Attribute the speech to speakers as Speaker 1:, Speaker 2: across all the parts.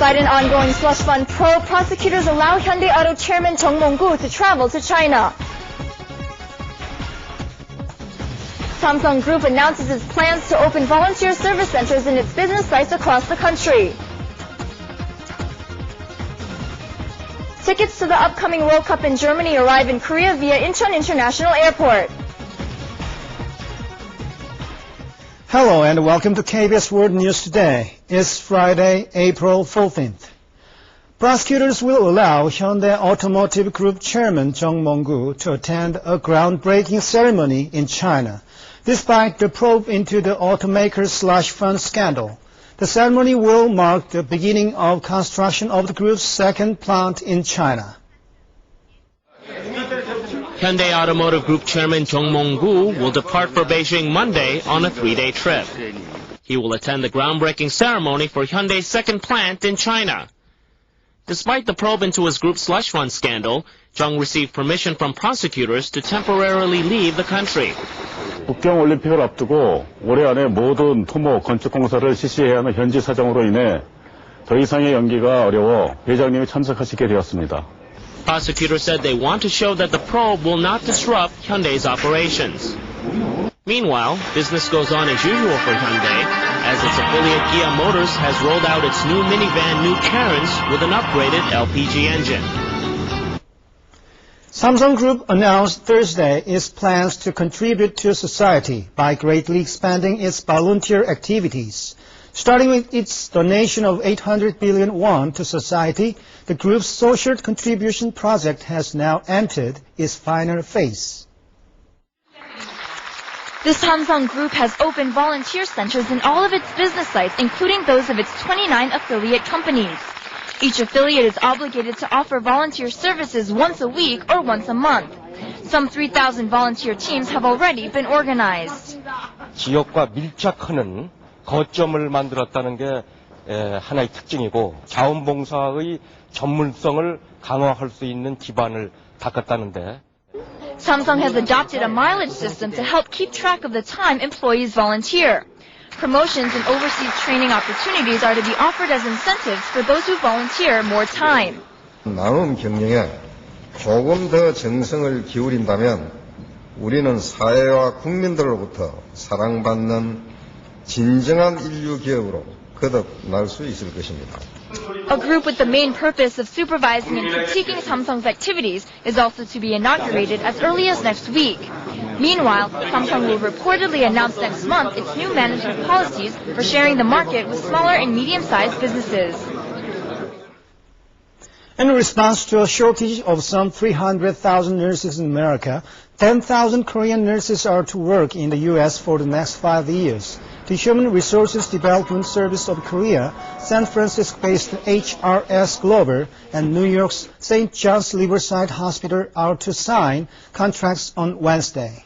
Speaker 1: Despite an ongoing slush fund probe, prosecutors allow Hyundai Auto chairman Jung Mong-gu to travel to China. Samsung Group announces its plans to open volunteer service centers in its business sites across the country. Tickets to the upcoming World Cup in Germany arrive in Korea via Incheon International Airport.
Speaker 2: Hello and welcome to Kbs World News Today. It's Friday, April 14th. Prosecutors will allow Hyundai Automotive Group Chairman Jung Mong-gu to attend a groundbreaking ceremony in China, despite the probe into the automaker's slush fund scandal. The ceremony will mark the beginning of construction of the group's second plant in China.
Speaker 3: Hyundai Automotive Group Chairman Jung Mong-gu will depart for Beijing Monday on a 3-day trip. He will attend the groundbreaking ceremony for Hyundai's second plant in China. Despite the probe into his group's slush fund scandal, Jung received permission from prosecutors to temporarily leave the country.
Speaker 4: 북경 올림픽을 앞두고 올해 안에 모든 토목 건축 공사를 실시해야 하는 현지 사정으로 인해 더 이상의 연기가 어려워 회장님이 참석하시게 되었습니다.
Speaker 3: Prosecutors said they want to show that the probe will not disrupt Hyundai's operations. Meanwhile, business goes on as usual for Hyundai, as its affiliate Kia Motors has rolled out its new minivan New Karens with an upgraded LPG engine.
Speaker 2: Samsung Group announced Thursday its plans to contribute to society by greatly expanding its volunteer activities. Starting with its donation of 800 billion won to society, the group's social contribution project has now entered its final phase.
Speaker 1: The Samsung Group has opened volunteer centers in all of its business sites, including those of its 29 affiliate companies. Each affiliate is obligated to offer volunteer services once a week or once a month. Some 3,000 volunteer teams have already been organized.
Speaker 5: 지역과 밀착하는 거점을 만들었다는 게 하나의 특징이고 자원봉사의 전문성을 강화할 수 있는 기반을 닦았다는데.
Speaker 1: Samsung has adopted a mileage system to help keep track of the time employees volunteer. Promotions and overseas training opportunities are to be offered as incentives for those who volunteer more time.
Speaker 6: 나눔 경영에 조금 더 정성을 기울인다면 우리는 사회와 국민들로부터 사랑받는 진정한 인류 기업으로 거듭날 수 있을 것입니다.
Speaker 1: A group with the main purpose of supervising and critiquing Samsung's activities is also to be inaugurated as early as next week. Meanwhile, Samsung will reportedly announce next month its new management policies for sharing the market with smaller and medium-sized businesses.
Speaker 2: In response to a shortage of some 300,000 nurses in America, 10,000 Korean nurses are to work in the U.S. for the next 5 years. The Human Resources Development Service of Korea, San Francisco-based HRS Global, and New York's St. John's Riverside Hospital are to sign contracts on Wednesday.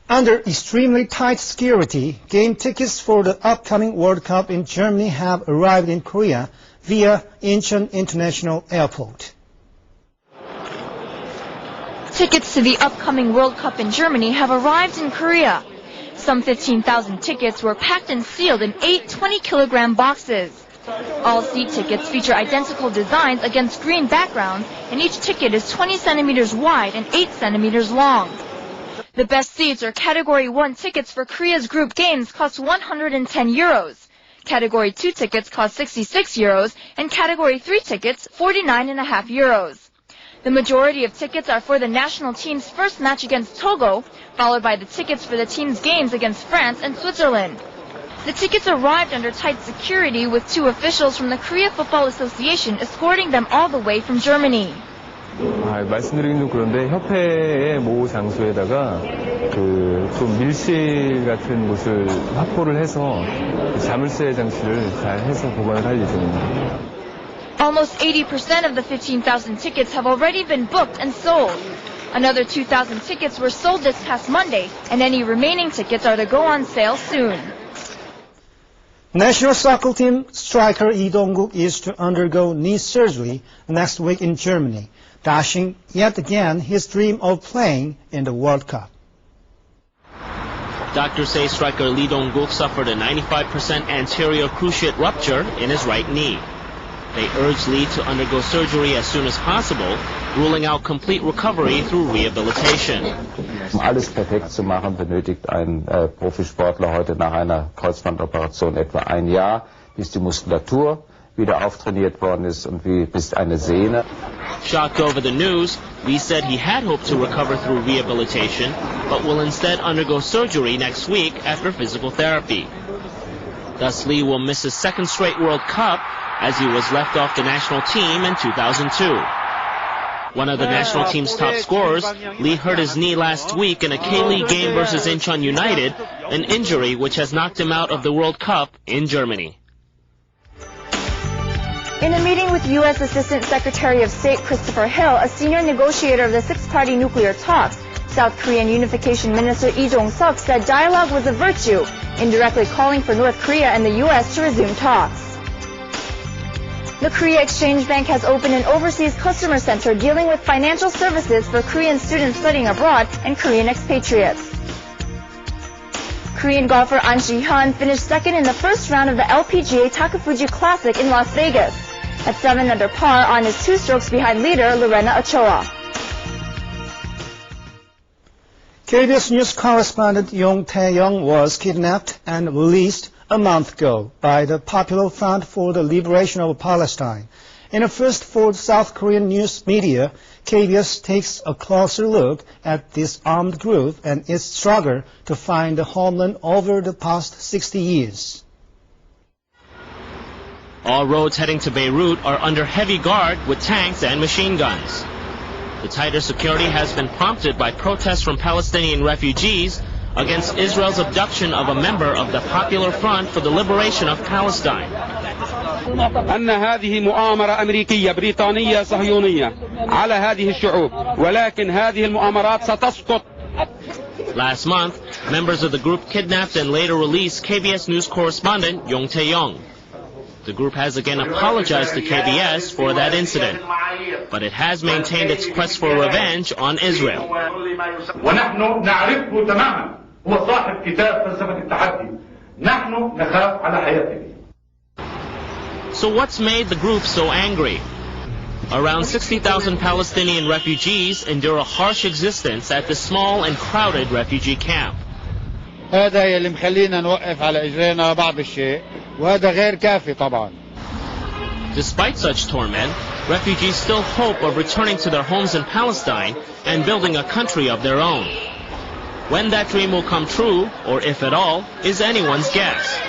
Speaker 2: Under extremely tight security, game tickets for the upcoming World Cup in Germany have arrived in Korea via Incheon International Airport.
Speaker 1: Tickets to the upcoming World Cup in Germany have arrived in Korea. Some 15,000 tickets were packed and sealed in 8 20-kilogram boxes. All seat tickets feature identical designs against green backgrounds, and each ticket is 20 centimeters wide and 8 centimeters long. The best seats or Category 1 tickets for Korea's group games cost 110 euros. Category 2 tickets cost 66 euros, and Category 3 tickets 49.5 euros. The majority of tickets are for the national team's first match against Togo, followed by the tickets for the team's games against France and Switzerland. The tickets arrived under tight security with 2 officials from the Korea Football Association escorting them all the way from Germany.
Speaker 7: 말씀드리긴 좀 그런데 협회의 모 장소에다가 좀 밀실 같은 곳을 확보를 해서 자물쇠 장치를 잘 해서 보관을 할 예정입니다.
Speaker 1: Almost 80% of the 15,000 tickets have already been booked and sold. Another 2,000 tickets were sold this past Monday, and any remaining tickets are to go on sale soon.
Speaker 2: National soccer team striker Lee Dong-guk is to undergo knee surgery next week in Germany, dashing yet again his dream of playing in the World Cup.
Speaker 3: Doctors say striker Lee Dong-guk suffered a 95% anterior cruciate rupture in his right knee. They urged Lee to undergo surgery as soon as possible, ruling out complete recovery through rehabilitation.
Speaker 8: Um alles perfekt zu machen, benötigt ein Profisportler heute nach einer Kreuzbandoperation etwa ein Jahr, bis die Muskulatur wieder auftrainiert worden ist und bis eine Sehne.
Speaker 3: Shocked over the news, Lee said he had hoped to recover through rehabilitation, but will instead undergo surgery next week after physical therapy. Thus, Lee will miss his second straight World Cup as he was left off the national team in 2002. One of the national team's top scorers, Lee hurt his knee last week in a K-League game versus Incheon United, an injury which has knocked him out of the World Cup in Germany.
Speaker 1: In a meeting with U.S. Assistant Secretary of State Christopher Hill, a senior negotiator of the six-party nuclear talks, South Korean Unification Minister Lee Jong-suk said dialogue was a virtue, indirectly calling for North Korea and the U.S. to resume talks. The Korea Exchange Bank has opened an overseas customer center dealing with financial services for Korean students studying abroad and Korean expatriates. Korean golfer An Si-hyun finished second in the first round of the LPGA Takafuji Classic in Las Vegas, at 7 under par on his 2 strokes behind leader Lorena Ochoa.
Speaker 2: KBS News correspondent Yong Tae-young was kidnapped and released a month ago by the Popular Front for the Liberation of Palestine. In a first for South Korean news media, KBS takes a closer look at this armed group and its struggle to find a homeland over the past 60 years.
Speaker 3: All roads heading to Beirut are under heavy guard with tanks and machine guns. The tighter security has been prompted by protests from Palestinian refugees against Israel's abduction of a member of the Popular Front for the Liberation of Palestine.
Speaker 9: أن هذه مؤامرة أمريكية بريطانية صهيونية على هذه الشعوب ولكن هذه المؤامرات ستسقط.
Speaker 3: Last month, members of the group kidnapped and later released KBS News correspondent Yong Tae-young. The group has again apologized to KBS for that incident, but it has maintained its quest for revenge on Israel.
Speaker 10: ونحن نعرفه تماما هو صاحب كتاب فلسفة التحدي نحن نخاف على حياته.
Speaker 3: So what's made the group so angry? Around 60,000 Palestinian refugees endure a harsh existence at this small and crowded refugee camp.
Speaker 11: هذا اللي مخلينا نوقف على اجرينا بعض الشيء وهذا غير كافي طبعا.
Speaker 3: Despite such torment, refugees still hope of returning to their homes in Palestine and building a country of their own. When that dream will come true, or if at all, is anyone's guess.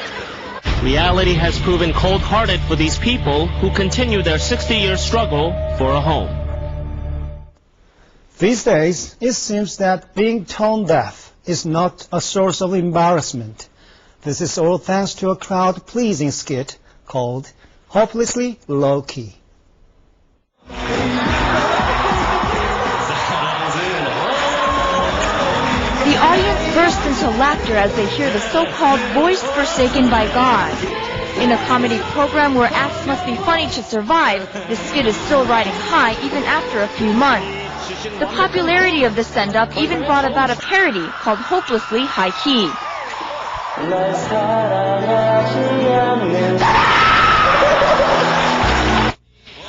Speaker 3: Reality has proven cold-hearted for these people who continue their 60-year struggle for a home.
Speaker 2: These days, it seems that being tone deaf is not a source of embarrassment. This is all thanks to a crowd-pleasing skit called Hopelessly Low-Key.
Speaker 1: The audience bursts into laughter as they hear the so-called voice forsaken by God. In a comedy program where acts must be funny to survive, the skit is still riding high even after a few months. The popularity of the send-up even brought about a parody called Hopelessly High Key.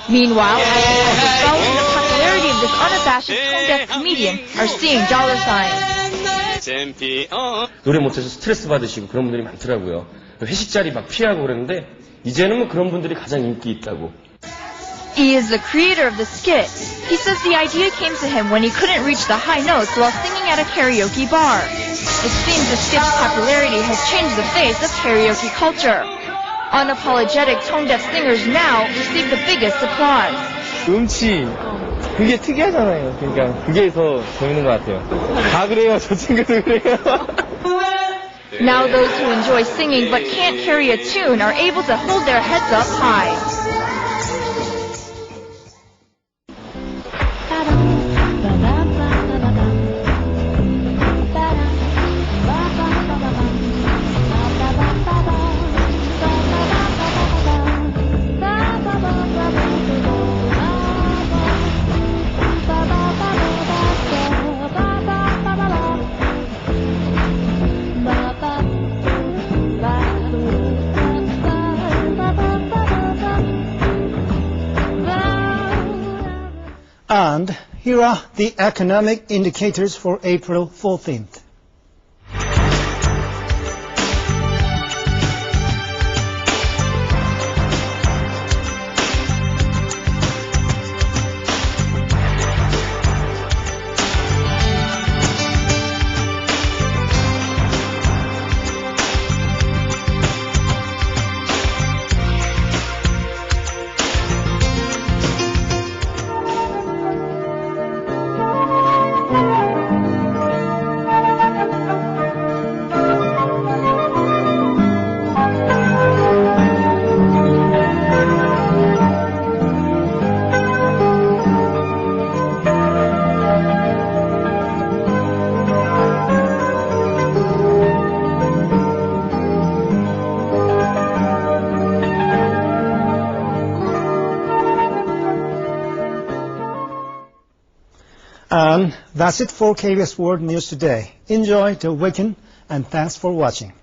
Speaker 1: Meanwhile, actors who fell in the popularity of this unabashed tone-deaf comedian are seeing dollar signs.
Speaker 12: 노래 못해서 스트레스 받으시고 그런 분들이 많더라고요. 회식 자리 막 피하고 그러는데 이제는 뭐 그런 분들이 가장 인기 있다고.
Speaker 1: He is the creator of the skit. He says the idea came to him when he couldn't reach the high notes while singing at a karaoke bar. It seems the skit's popularity has changed the face of karaoke culture. Unapologetic tone-deaf singers now receive the biggest applause.
Speaker 13: 음치, 그게 특이하잖아요. 그러니까 그게 더 재밌는 것 같아요. 다 그래요. 저 친구도 그래요.
Speaker 1: Now those who enjoy singing but can't carry a tune are able to hold their heads up high.
Speaker 2: And here are the economic indicators for April 14th. And that's it for KBS World News Today. Enjoy the weekend and thanks for watching.